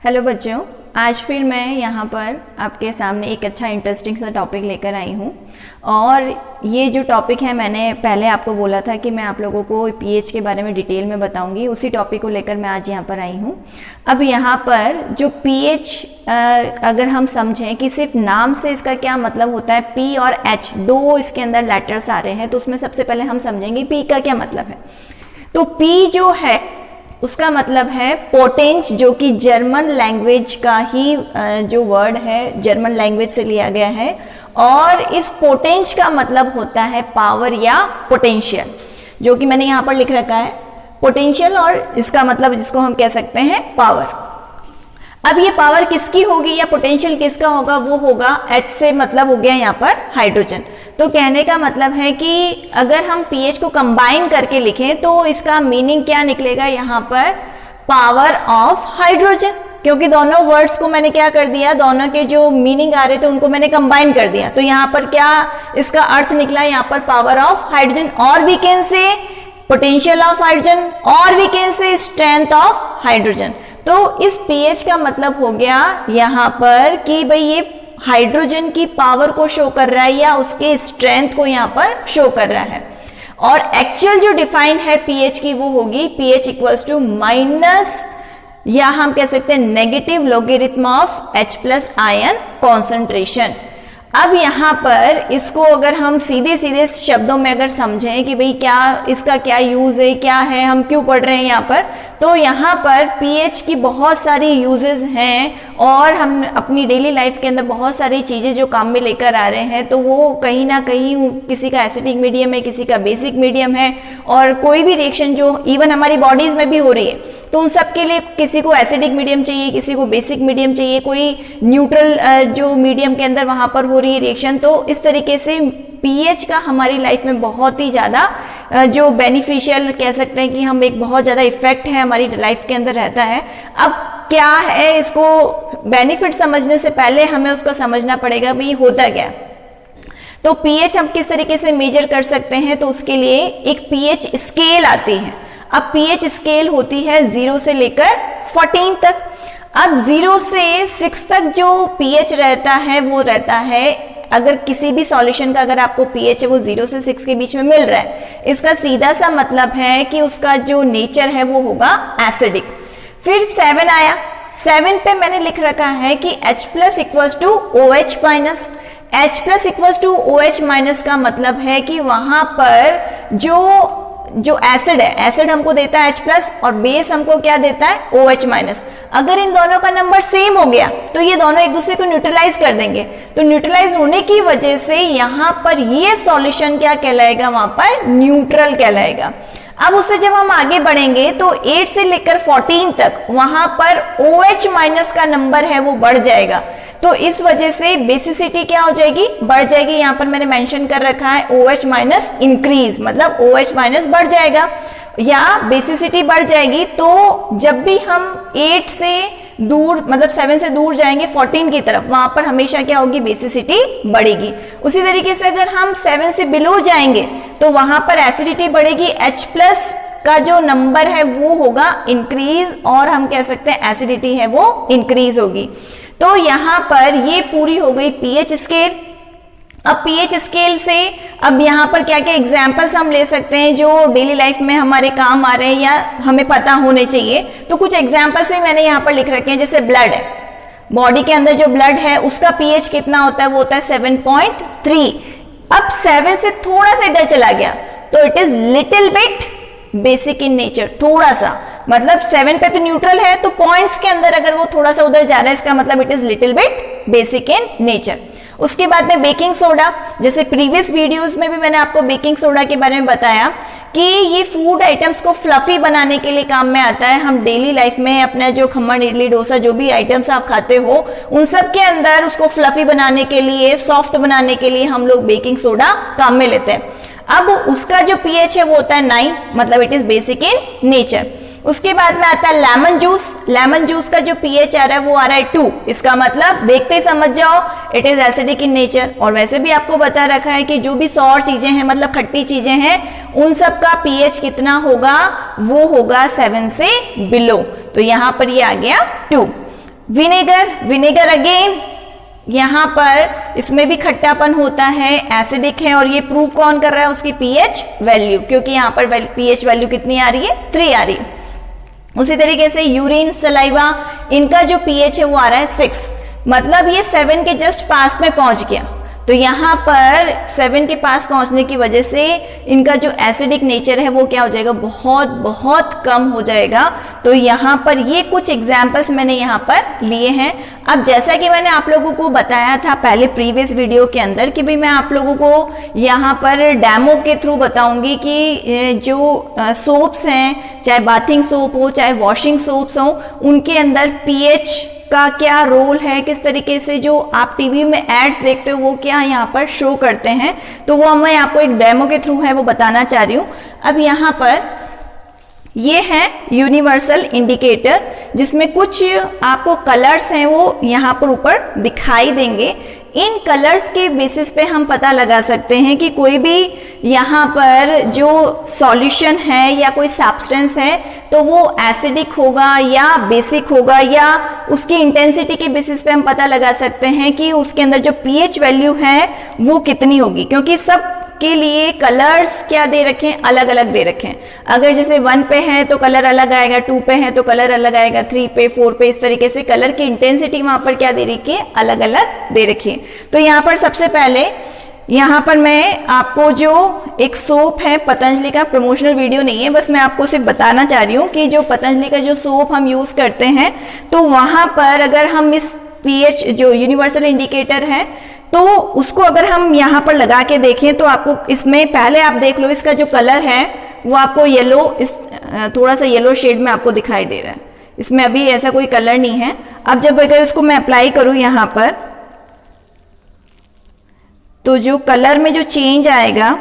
Hello बच्चों, आज फिर मैं यहाँ पर आपके सामने एक अच्छा इंटरेस्टिंग सा टॉपिक लेकर आई हूँ। और ये जो टॉपिक है, मैंने पहले आपको बोला था कि मैं आप लोगों को पीएच के बारे में डिटेल में बताऊंगी। उसी टॉपिक को लेकर मैं आज यहाँ पर आई हूँ। अब यहाँ पर जो पीएच अगर हम समझें कि सिर्फ नाम से इसका क्या मतलब होता है, पी और एच दो इसके अंदर लेटर्स आ रहे हैं, तो उसमें सबसे पहले हम समझेंगे पी का क्या मतलब है। तो पी जो है उसका मतलब है पोटेंस, जो कि जर्मन लैंग्वेज का ही जो वर्ड है जर्मन लैंग्वेज से लिया गया है। और इस पोटेंस का मतलब होता है पावर या पोटेंशियल, जो कि मैंने यहाँ पर लिख रखा है पोटेंशियल, और इसका मतलब जिसको हम कह सकते हैं पावर। अब ये पावर किसकी होगी या पोटेंशियल किसका होगा, वो होगा H से मतलब हो गया यहाँ पर हाइड्रोजन। तो कहने का मतलब है कि अगर हम पीएच को कंबाइन करके लिखें तो इसका मीनिंग क्या निकलेगा यहाँ पर, पावर ऑफ हाइड्रोजन। क्योंकि दोनों वर्ड्स को मैंने क्या कर दिया, दोनों के जो मीनिंग आ रहे थे उनको मैंने कंबाइन कर दिया। तो यहाँ पर क्या इसका अर्थ निकला, यहाँ पर पावर ऑफ हाइड्रोजन, और we can say potential of hydrogen, और we can say strength of hydrogen. तो इस पीएच का मतलब हो गया यहाँ पर कि भाई ये हाइड्रोजन की पावर को शो कर रहा है या उसके स्ट्रेंथ को यहाँ पर शो कर रहा है। और एक्चुअल जो डिफाइन है पीएच की वो होगी पीएच इक्वल्स टू माइनस, या हम कह सकते हैं negative logarithm of H plus ion concentration. अब यहाँ पर इसको अगर हम सीधे सीधे शब्दों में अगर समझें कि भाई क्या इसका क्या यूज है, क्या है, हम क्यों पढ़ रहे हैं यहाँ पर, तो यहाँ पर पीएच की बहुत सारी यूजेस हैं और हम अपनी डेली लाइफ के अंदर बहुत सारी चीज़ें जो काम में लेकर आ रहे हैं, तो वो कहीं ना कहीं किसी का एसिडिक मीडियम है, किसी का बेसिक मीडियम है, और कोई भी रिएक्शन जो इवन हमारी बॉडीज में भी हो रही है तो उन सब के लिए किसी को एसिडिक मीडियम चाहिए, किसी को बेसिक मीडियम चाहिए, कोई न्यूट्रल जो मीडियम के अंदर वहां पर हो रही है रिएक्शन। तो इस तरीके से पीएच का हमारी लाइफ में बहुत ही ज़्यादा जो बेनिफिशियल कह सकते हैं कि हम एक बहुत ज़्यादा इफेक्ट है हमारी लाइफ के अंदर रहता है। अब क्या है, इसको बेनिफिट समझने से पहले हमें उसका समझना पड़ेगा भाई होता क्या। तो पीएच हम किस तरीके से मेजर कर सकते हैं, तो उसके लिए एक पीएच स्केल आती है। अब पीएच स्केल होती है 0 से लेकर 14 तक। अब 0 से 6 तक जो पीएच रहता है वो रहता है, अगर किसी भी सॉल्यूशन का अगर आपको पीएच है वो 0 से 6 के बीच में मिल रहा है, इसका सीधा सा मतलब है कि उसका जो नेचर है वो होगा एसिडिक। फिर 7 आया, 7 पे मैंने लिख रखा है कि H plus equals to OH minus. H plus equals to OH minus का मतलब है कि वहां पर जो एसिड है, एसिड हमको देता है H प्लस और बेस हमको क्या देता है OH माइनस। अगर इन दोनों का नंबर सेम हो गया तो ये दोनों एक दूसरे को न्यूट्रलाइज कर देंगे। तो न्यूट्रलाइज होने की वजह से यहाँ पर ये सॉल्यूशन क्या कहलाएगा, वहां पर न्यूट्रल कहलाएगा। अब उससे जब हम आगे बढ़ेंगे तो 8 से लेकर 14 तक वहां पर OH माइनस का नंबर है वो बढ़ जाएगा। तो इस वजह से बेसिसिटी क्या हो जाएगी, बढ़ जाएगी। यहाँ पर मैंने मेंशन कर रखा है OH माइनस इंक्रीज, मतलब OH माइनस बढ़ जाएगा या बेसिसिटी बढ़ जाएगी। तो जब भी हम 8 से दूर मतलब 7 से दूर जाएंगे 14 की तरफ, वहां पर हमेशा क्या होगी, बेसिसिटी बढ़ेगी। उसी तरीके से अगर हम 7 से बिलो जाएंगे तो वहां पर एसिडिटी बढ़ेगी, H प्लस का जो नंबर है वो होगा इंक्रीज, और हम कह सकते हैं एसिडिटी है वो इंक्रीज होगी। तो यहाँ पर ये पूरी हो गई पीएच स्केल। अब पीएच स्केल से अब यहाँ पर क्या क्या एग्जाम्पल्स हम ले सकते हैं जो डेली लाइफ में हमारे काम आ रहे हैं या हमें पता होने चाहिए। तो कुछ एग्जाम्पल्स भी मैंने यहाँ पर लिख रखे हैं। जैसे ब्लड है, बॉडी के अंदर जो ब्लड है उसका पीएच कितना होता है, वो होता है 7.3। अब 7 से थोड़ा सा इधर चला गया तो it is little bit basic in nature, थोड़ा सा, मतलब 7 पे तो न्यूट्रल है, तो पॉइंट्स के अंदर अगर वो थोड़ा सा उधर जा रहा है इसका मतलब it is little bit basic in nature. उसके बाद में बेकिंग सोडा, जैसे प्रीवियस वीडियोस में भी मैंने आपको बेकिंग सोडा के बारे में बताया कि ये फूड आइटम्स को फ्लफी बनाने के लिए काम में आता है। हम डेली लाइफ में अपना जो खमन, इडली, डोसा, जो भी आइटम्स आप खाते हो उन सब के अंदर उसको फ्लफी बनाने के लिए, सॉफ्ट बनाने के लिए हम लोग बेकिंग सोडा काम में लेते हैं। अब उसका जो पीएच है वो होता है 9, मतलब it is basic in nature. उसके बाद में आता है लेमन जूस। लेमन जूस का जो पीएच आ रहा है वो आ रहा है 2। इसका मतलब देखते ही समझ जाओ it is acidic in nature. और वैसे भी आपको बता रखा है कि जो भी सॉर चीजें हैं, मतलब खट्टी चीजें हैं, उन सब का पीएच कितना होगा, वो होगा 7 से बिलो। तो यहां पर ये आ गया 2। विनेगर अगेन यहाँ पर इसमें भी खट्टापन होता है, एसिडिक है, और ये प्रूव कौन कर रहा है? उसकी पीएच वैल्यू, क्योंकि यहाँ पर पीएच वैल्यू कितनी आ रही है? 3 आ रही है। उसी तरीके से यूरिन, सलाइवा, इनका जो पीएच है वो आ रहा है 6, मतलब ये 7 के जस्ट पास में पहुंच गया। तो यहाँ पर 7 के पास पहुंचने की वजह से इनका जो एसिडिक नेचर है वो क्या हो जाएगा? बहुत बहुत कम हो जाएगा। तो यहाँ पर ये कुछ एग्जाम्पल्स मैंने यहाँ पर लिए हैं। अब जैसा कि मैंने आप लोगों को बताया था पहले प्रीवियस वीडियो के अंदर कि भाई मैं आप लोगों को यहाँ पर डेमो के थ्रू बताऊंगी कि जो सोप्स हैं, चाहे बाथिंग सोप हो चाहे वॉशिंग सोप्स हो, उनके अंदर पीएच का क्या रोल है, किस तरीके से जो आप टीवी में एड्स देखते हो वो क्या यहाँ पर शो करते हैं। तो वो मैं आपको एक डेमो के थ्रू है वो बताना चाह रही हूँ। अब यहाँ पर ये है यूनिवर्सल इंडिकेटर, जिसमें कुछ आपको कलर्स हैं वो यहाँ पर ऊपर दिखाई देंगे। इन कलर्स के बेसिस पे हम पता लगा सकते हैं कि कोई भी यहाँ पर जो सॉल्यूशन है या कोई सब्सटेंस है तो वो एसिडिक होगा या बेसिक होगा, या उसकी इंटेंसिटी के बेसिस पे हम पता लगा सकते हैं कि उसके अंदर जो पीएच वैल्यू है वो कितनी होगी, क्योंकि सब के लिए कलर्स क्या दे रखे हैं? अलग अलग दे रखे हैं। अगर जैसे 1 पे है तो कलर अलग आएगा, 2 पे है तो कलर अलग आएगा, 3 पे, 4 पे, इस तरीके से कलर की इंटेंसिटी वहां पर क्या दे रखी है? अलग अलग दे रखी है। तो यहाँ पर सबसे पहले यहाँ पर मैं आपको जो एक सोप है पतंजलि का, प्रमोशनल वीडियो नहीं है, बस मैं आपको सिर्फ बताना चाह रही हूँ कि जो पतंजलि का जो सोप हम यूज करते हैं तो वहां पर अगर हम इस पीएच जो यूनिवर्सल इंडिकेटर है तो उसको अगर हम यहाँ पर लगा के देखें तो आपको इसमें पहले आप देख लो इसका जो कलर है वो आपको येलो, इस थोड़ा सा येलो शेड में आपको दिखाई दे रहा है। इसमें अभी ऐसा कोई कलर नहीं है। अब जब अगर इसको मैं अप्लाई करूं यहाँ पर तो जो कलर में जो चेंज आएगा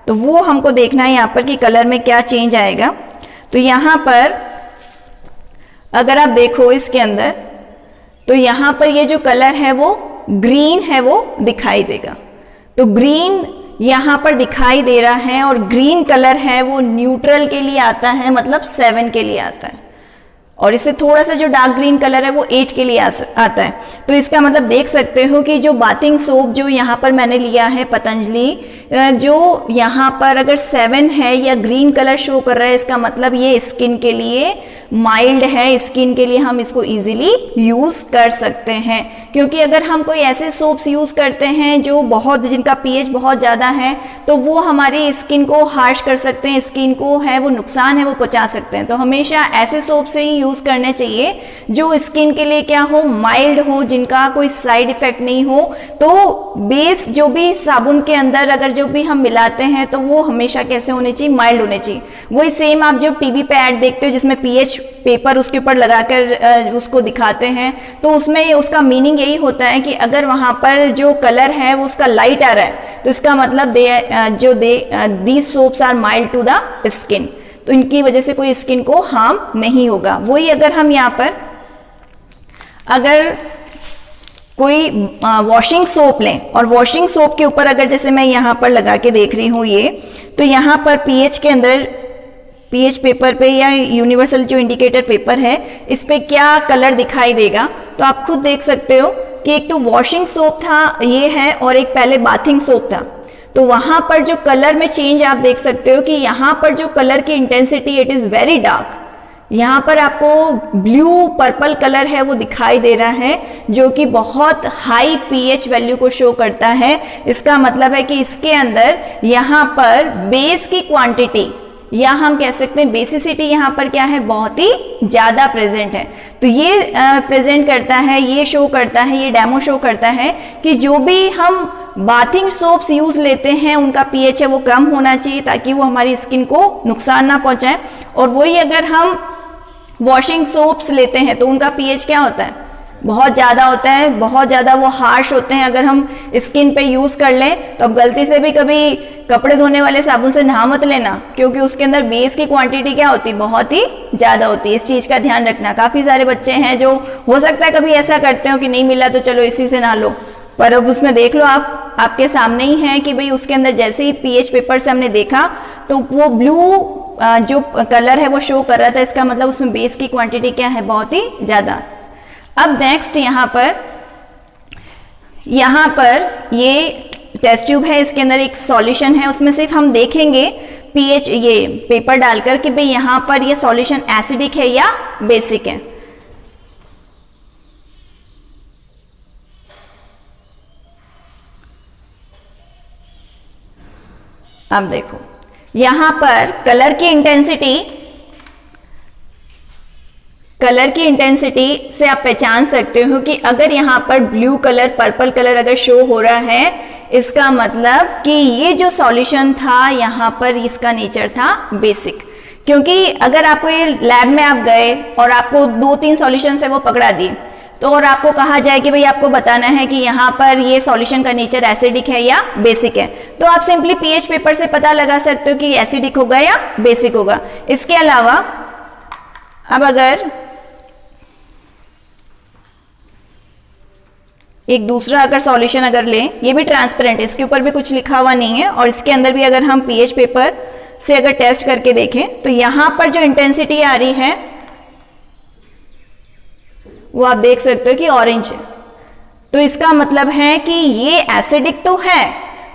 तो वो हमको देखना है यहाँ पर कि कलर में क्या चेंज आएगा। तो यहाँ पर अगर आप देखो इसके अंदर तो यहाँ पर ये जो कलर है वो ग्रीन है वो दिखाई देगा। तो ग्रीन यहाँ पर दिखाई दे रहा है और ग्रीन कलर है वो न्यूट्रल के लिए आता है, मतलब 7 के लिए आता है, और इससे थोड़ा सा जो डार्क ग्रीन कलर है वो 8 के लिए आता है। तो इसका मतलब देख सकते हो कि जो बाथिंग सोप जो यहाँ पर मैंने लिया है पतंजलि, जो यहाँ पर अगर 7 है या ग्रीन कलर शो कर रहा है, इसका मतलब ये स्किन के लिए माइल्ड है, स्किन के लिए हम इसको इजीली यूज कर सकते हैं। क्योंकि अगर हम कोई ऐसे सोप्स यूज करते हैं जो जिनका पीएच बहुत ज्यादा है तो वो हमारी स्किन को हार्श कर सकते हैं, स्किन को है वो नुकसान है वो पहुंचा सकते हैं। तो हमेशा ऐसे सोप से ही यूज करने चाहिए जो स्किन के लिए क्या हो, माइल्ड हो, जिनका कोई साइड इफेक्ट नहीं हो। तो बेस जो भी साबुन के अंदर अगर जो भी हम मिलाते हैं तो वो हमेशा कैसे होने चाहिए? माइल्ड होने चाहिए। वही सेम आप जब टीवी पे ऐड देखते हो जिसमें पीएच पेपर उसके ऊपर लगाकर उसको दिखाते हैं तो उसमें उसका मीनिंग यही होता है कि अगर वहां पर जो कलर है वो उसका लाइट आ रहा है तो इसका मतलब these soaps are mild to the skin, तो इनकी वजह से कोई स्किन को हार्म नहीं होगा। वही अगर हम यहाँ पर अगर कोई वॉशिंग सोप लें और वॉशिंग सोप के ऊपर अगर जैसे मैं यहाँ पर लगा के देख रही हूँ ये, तो यहाँ पर पीएच के अंदर पीएच पेपर पे या यूनिवर्सल जो इंडिकेटर पेपर है इस पे क्या कलर दिखाई देगा। तो आप खुद देख सकते हो कि एक तो वॉशिंग सोप था ये है और एक पहले बाथिंग सोप था। तो वहां पर जो कलर में चेंज आप देख सकते हो कि यहाँ पर जो कलर की intensity it is very dark, यहाँ पर आपको ब्लू पर्पल कलर है वो दिखाई दे रहा है जो कि बहुत हाई पीएच वैल्यू को शो करता है। इसका मतलब है कि इसके अंदर यहाँ पर बेस की क्वांटिटी या हम कह सकते हैं बेसिसिटी यहाँ पर क्या है, बहुत ही ज्यादा प्रेजेंट है। तो ये प्रेजेंट करता है, ये शो करता है, ये डेमो शो करता है कि जो भी हम बाथिंग सोप्स यूज लेते हैं उनका पीएच है वो कम होना चाहिए ताकि वो हमारी स्किन को नुकसान ना पहुंचाए। और वही अगर हम वॉशिंग सोप्स लेते हैं तो उनका पीएच क्या होता है, बहुत ज्यादा होता है, बहुत ज्यादा वो हार्श होते हैं। अगर हम स्किन पे यूज कर लें तो अब गलती से भी कभी कपड़े धोने वाले साबुन से नहा मत लेना, क्योंकि उसके अंदर बेस की क्वांटिटी क्या होती है, बहुत ही ज्यादा होती है। इस चीज का ध्यान रखना। काफी सारे बच्चे हैं जो हो सकता है कभी ऐसा करते हो कि नहीं मिला तो चलो इसी से नहा लो, पर अब उसमें देख लो आप आपके सामने ही है कि भाई उसके अंदर जैसे ही पीएच पेपर से हमने देखा तो वो ब्लू जो कलर है वो शो कर रहा था। इसका मतलब उसमें बेस की क्वांटिटी क्या है, बहुत ही ज्यादा। अब नेक्स्ट यहाँ पर ये टेस्ट ट्यूब है, इसके अंदर एक सॉल्यूशन है, उसमें सिर्फ हम देखेंगे पीएच ये पेपर डालकर कि भाई यहाँ पर ये सॉल्यूशन एसिडिक है या बेसिक है। अब देखो यहां पर कलर की इंटेंसिटी से आप पहचान सकते हो कि अगर यहां पर ब्लू कलर, पर्पल कलर अगर शो हो रहा है, इसका मतलब कि ये जो सॉल्यूशन था यहां पर इसका नेचर था बेसिक। क्योंकि अगर आपको ये लैब में आप गए और आपको 2-3 सॉल्यूशन है वो पकड़ा दिए, तो और आपको कहा जाए कि भाई आपको बताना है कि यहाँ पर ये सॉल्यूशन का नेचर एसिडिक है या बेसिक है, तो आप सिंपली पीएच पेपर से पता लगा सकते हो कि एसिडिक होगा या बेसिक होगा। इसके अलावा अब अगर एक दूसरा अगर सॉल्यूशन अगर लें, ये भी ट्रांसपेरेंट है, इसके ऊपर भी कुछ लिखा हुआ नहीं है और इसके अंदर भी अगर हम पीएच पेपर से अगर टेस्ट करके देखें तो यहां पर जो इंटेंसिटी आ रही है वो आप देख सकते हो कि ऑरेंज है। तो इसका मतलब है कि ये एसिडिक तो है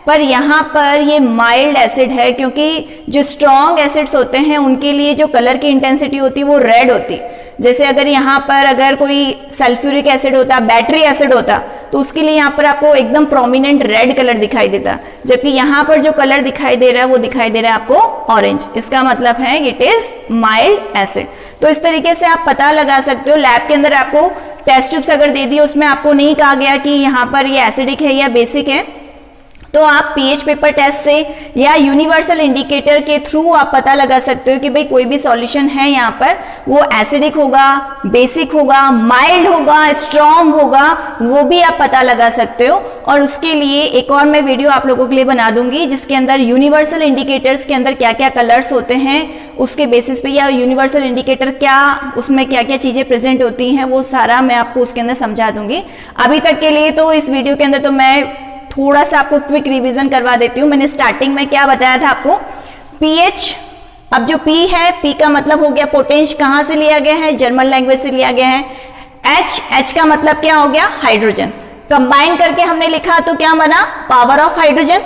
पर यहां पर ये माइल्ड एसिड है, क्योंकि जो स्ट्रॉन्ग एसिड्स होते हैं उनके लिए जो कलर की इंटेंसिटी होती है वो रेड होती। जैसे अगर यहाँ पर अगर कोई सल्फ्यूरिक एसिड होता, बैटरी एसिड होता, तो उसके लिए यहाँ पर आपको एकदम प्रोमिनेंट रेड कलर दिखाई देता, जबकि यहाँ पर जो कलर दिखाई दे रहा है वो दिखाई दे रहा है आपको ऑरेंज। इसका मतलब है इट इज माइल्ड एसिड। तो इस तरीके से आप पता लगा सकते हो। लैब के अंदर आपको टेस्ट ट्यूब्स अगर दे दी, उसमें आपको नहीं कहा गया कि यहाँ पर ये एसिडिक है या बेसिक है, तो आप पीएच पेपर टेस्ट से या यूनिवर्सल इंडिकेटर के थ्रू आप पता लगा सकते हो कि भाई कोई भी सॉल्यूशन है यहाँ पर वो एसिडिक होगा, बेसिक होगा, माइल्ड होगा, स्ट्रॉन्ग होगा, वो भी आप पता लगा सकते हो। और उसके लिए एक और मैं वीडियो आप लोगों के लिए बना दूंगी जिसके अंदर यूनिवर्सल इंडिकेटर्स के अंदर क्या क्या कलर्स होते हैं उसके बेसिस पे, या यूनिवर्सल इंडिकेटर क्या, उसमें क्या क्या चीजें प्रेजेंट होती हैं, वो सारा मैं आपको उसके अंदर समझा दूंगी। अभी तक के लिए तो इस वीडियो के अंदर तो मैं थोड़ा सा आपको क्विक रिवीजन करवा देती हूँ। मैंने स्टार्टिंग में क्या बताया था आपको, पीएच। अब जो पी है, पी का मतलब हो गया पोटेंश, कहां से लिया गया है, जर्मन लैंग्वेज से लिया गया है। एच का मतलब क्या हो गया, हाइड्रोजन। कंबाइन करके हमने लिखा तो क्या बना, पावर ऑफ हाइड्रोजन।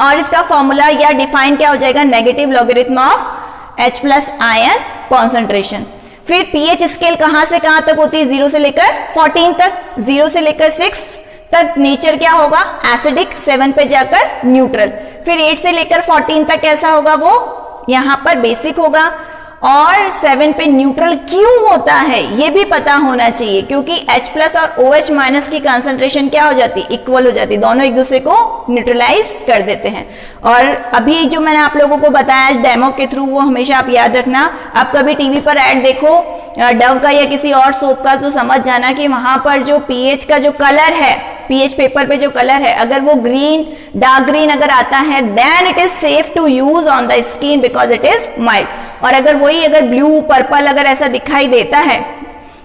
और इसका फॉर्मूला या डिफाइन क्या हो जाएगा, negative logarithm of H plus ion concentration. फिर पीएच स्केल कहां से कहां तक होती है, 0 से लेकर 14 तक, 0 से लेकर 6 तक नेचर क्या होगा, एसिडिक, 7 पे जाकर न्यूट्रल। फिर 8 से लेकर 14 तक कैसा होगा, वो यहां पर बेसिक होगा। और 7 पे न्यूट्रल क्यों होता है ये भी पता होना चाहिए, क्योंकि H प्लस और OH माइनस की कंसंट्रेशन क्या हो जाती, इक्वल हो जाती, दोनों एक दूसरे को न्यूट्रलाइज कर देते हैं। और अभी जो मैंने आप लोगों को बताया डेमो के थ्रू, वो हमेशा आप याद रखना। आप कभी टीवी पर ऐड देखो डव का या किसी और सोप का, तो समझ जाना कि वहां पर जो पीएच का जो कलर है, पीएच पेपर पे जो कलर है, अगर वो ग्रीन, डार्क ग्रीन अगर आता है, then it is safe to use on the skin because it is mild. और अगर वही अगर ब्लू, पर्पल अगर ऐसा दिखाई देता है,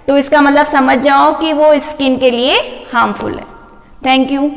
तो इसका मतलब समझ जाओ कि वो स्किन के लिए हार्मफुल है। Thank you.